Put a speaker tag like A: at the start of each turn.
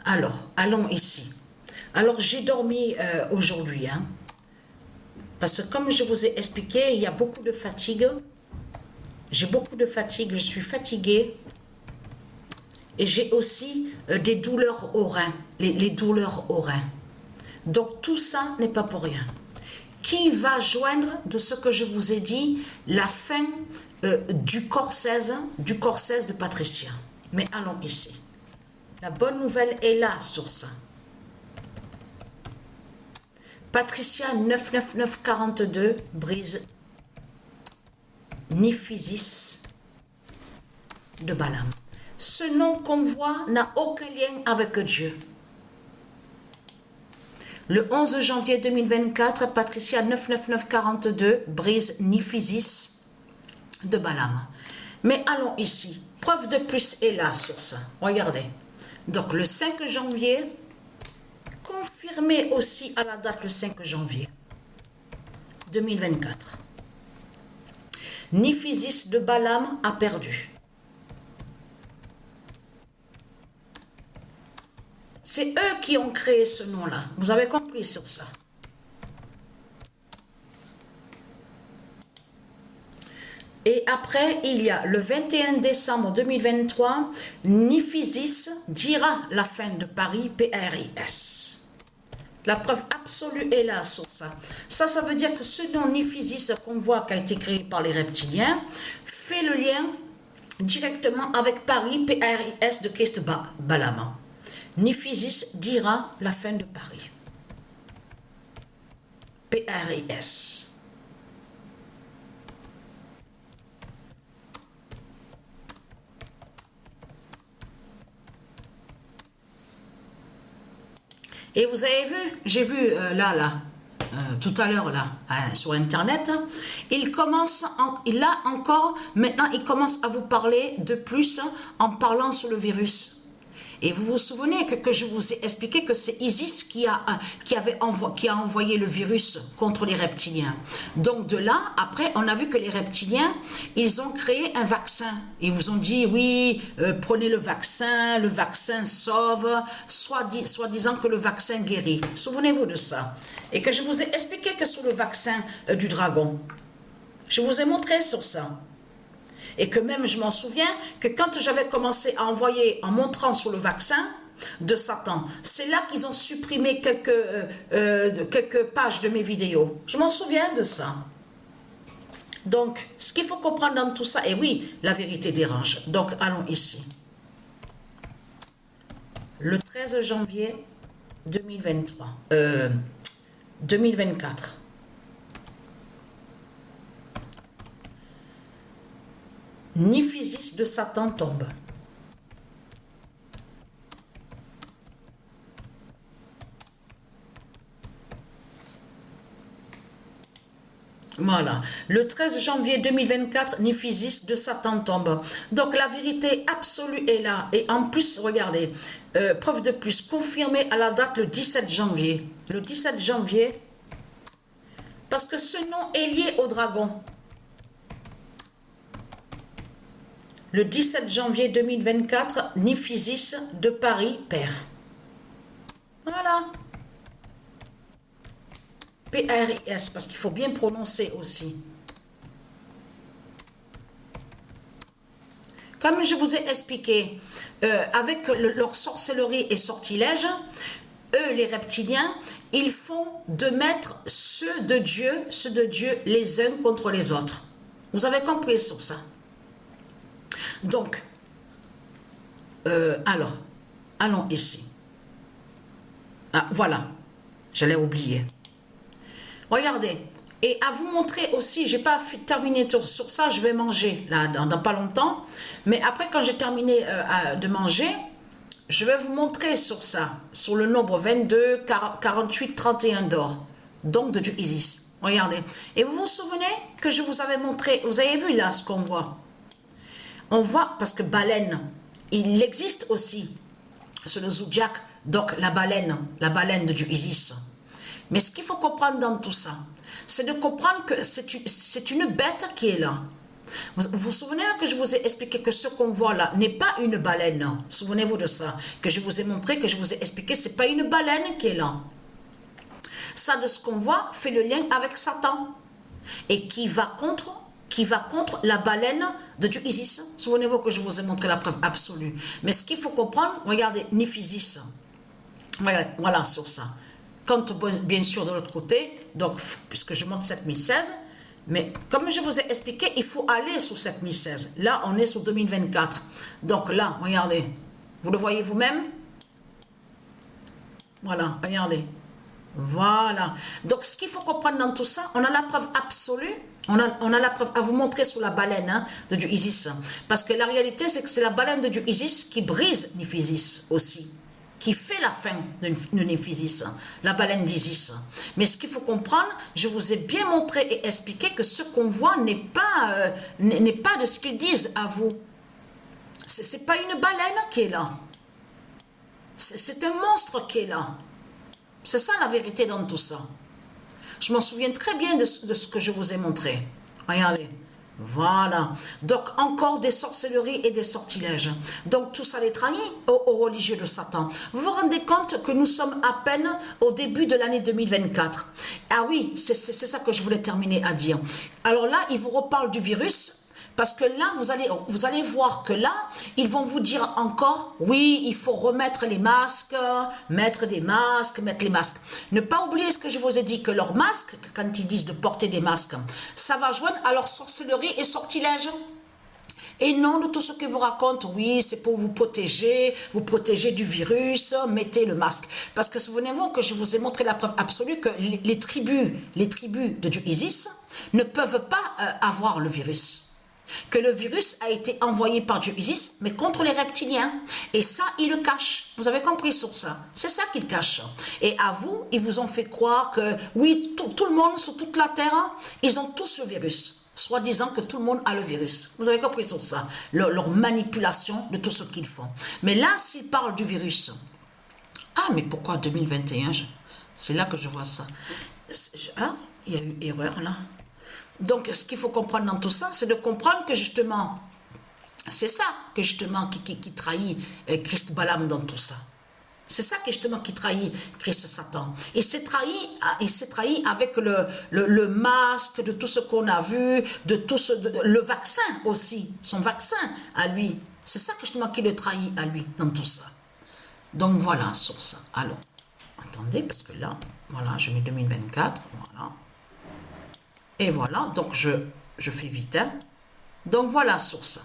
A: Alors, allons ici. Alors, j'ai dormi aujourd'hui, hein, parce que comme je vous ai expliqué, il y a beaucoup de fatigue. J'ai beaucoup de fatigue, je suis fatiguée. Et j'ai aussi des douleurs aux reins, les douleurs aux reins. Donc, tout ça n'est pas pour rien. Qui va joindre de ce que je vous ai dit la fin du corps 16 de Patricia. Mais allons ici. La bonne nouvelle est là sur ça. Patricia 99942 brise Niphysis de Balaam. Ce nom qu'on voit n'a aucun lien avec Dieu. Le 11 janvier 2024, Patricia 99942 brise Niphysis de Balaam. Mais allons ici. Preuve de plus est là sur ça. Regardez. Donc le 5 janvier, confirmé aussi à la date le 5 janvier 2024. Niphysis de Balaam a perdu. C'est eux qui ont créé ce nom-là. Vous avez compris sur ça. Et après, il y a le 21 décembre 2023, Niphysis dira la fin de Paris, PRIS. La preuve absolue est là sur ça. Ça veut dire que ce nom Niphysis qu'on voit qui a été créé par les reptiliens fait le lien directement avec Paris, PRIS de Christ Balaam. Niphysis dira la fin de Paris. PRIS. Et vous avez vu, j'ai vu tout à l'heure sur internet, il commence, maintenant il commence à vous parler de plus en parlant sur le virus. Et vous vous souvenez que je vous ai expliqué que c'est Isis qui a envoyé le virus contre les reptiliens. Donc de là, après, on a vu que les reptiliens, ils ont créé un vaccin. Ils vous ont dit, oui, prenez le vaccin sauve, soi-disant que le vaccin guérit. Souvenez-vous de ça. Et que je vous ai expliqué que sur le vaccin du dragon, je vous ai montré sur ça. Et que même, je m'en souviens, que quand j'avais commencé à envoyer, en montrant sur le vaccin de Satan, c'est là qu'ils ont supprimé quelques pages de mes vidéos. Je m'en souviens de ça. Donc, ce qu'il faut comprendre dans tout ça, et oui, la vérité dérange. Donc, allons ici. Le 13 janvier 2024. Niphysis de Satan tombe. Voilà. Le 13 janvier 2024, Niphysis de Satan tombe. Donc la vérité absolue est là. Et en plus, regardez, preuve de plus, confirmée à la date le 17 janvier. Le 17 janvier, parce que ce nom est lié au dragon. Le 17 janvier 2024, Niphysis de Paris, Père. Voilà. PRIS, parce qu'il faut bien prononcer aussi. Comme je vous ai expliqué, avec leur sorcellerie et sortilège, eux, les reptiliens, ils font de mettre ceux de Dieu les uns contre les autres. Vous avez compris sur ça? Donc, alors, allons ici. Ah, voilà, j'allais oublier. Regardez, et à vous montrer aussi, j'ai pas terminé sur ça, je vais manger là dans pas longtemps, mais après quand j'ai terminé de manger, je vais vous montrer sur ça, sur le nombre 22, 48, 31 d'or, donc de Dieu Isis. Regardez, et vous vous souvenez que je vous avais montré, vous avez vu là ce qu'on voit? On voit, parce que baleine, il existe aussi, c'est le zodiaque, donc la baleine de Dieu Isis. Mais ce qu'il faut comprendre dans tout ça, c'est de comprendre que c'est une bête qui est là. Vous vous souvenez que je vous ai expliqué que ce qu'on voit là n'est pas une baleine. Souvenez-vous de ça. Que je vous ai montré, que je vous ai expliqué, c'est pas une baleine qui est là. Ça, de ce qu'on voit, fait le lien avec Satan. Et qui va contre la baleine de Dieu Isis. Souvenez-vous que je vous ai montré la preuve absolue. Mais ce qu'il faut comprendre, regardez, Niphysis. Voilà, sur ça. Quand, bien sûr, de l'autre côté, donc, puisque je montre 7016, mais comme je vous ai expliqué, il faut aller sous 7016. Là, on est sur 2024. Donc là, regardez, vous le voyez vous-même? Voilà, regardez. Voilà. Donc, ce qu'il faut comprendre dans tout ça, on a la preuve absolue. On a la preuve à vous montrer sur la baleine de Dieu Isis. Parce que la réalité, c'est que c'est la baleine de Dieu Isis qui brise Niphysis aussi. Qui fait la fin de Niphysis, la baleine d'Isis. Mais ce qu'il faut comprendre, je vous ai bien montré et expliqué que ce qu'on voit n'est pas de ce qu'ils disent à vous. C'est pas une baleine qui est là. C'est un monstre qui est là. C'est ça la vérité dans tout ça. Je m'en souviens très bien de ce que je vous ai montré. Regardez. Voilà. Donc, encore des sorcelleries et des sortilèges. Donc, tout ça les trahit aux religieux de Satan. Vous vous rendez compte que nous sommes à peine au début de l'année 2024. Ah oui, c'est ça que je voulais terminer à dire. Alors là, il vous reparle du virus. Parce que là, vous allez voir que là, ils vont vous dire encore, oui, il faut remettre les masques, mettre les masques. Ne pas oublier ce que je vous ai dit, que leurs masques, quand ils disent de porter des masques, ça va joindre à leur sorcellerie et sortilège. Et non de tout ce que vous racontent, oui, c'est pour vous protéger du virus, mettez le masque. Parce que souvenez-vous que je vous ai montré la preuve absolue que les tribus de Dieu Isis ne peuvent pas avoir le virus. Que le virus a été envoyé par Dieu Isis, mais contre les reptiliens. Et ça, ils le cachent. Vous avez compris sur ça? C'est ça qu'ils cachent. Et à vous, ils vous ont fait croire que, oui, tout le monde sur toute la terre, ils ont tous le virus. Soi-disant que tout le monde a le virus. Vous avez compris sur ça? Leur manipulation de tout ce qu'ils font. Mais là, s'ils parlent du virus, ah, mais pourquoi 2021? C'est là que je vois ça. Ah, il y a eu erreur là. Donc, ce qu'il faut comprendre dans tout ça, c'est de comprendre que justement, c'est ça que justement qui trahit Christ Balaam dans tout ça. C'est ça qui justement qui trahit Christ Satan. Il s'est trahi avec le masque de tout ce qu'on a vu, de tout le vaccin aussi, son vaccin à lui. C'est ça que justement qui le trahit à lui dans tout ça. Donc voilà sur ça. Alors, attendez, parce que là, voilà, je mets 2024, voilà. Et voilà, donc je fais vite. Hein. Donc voilà sur ça.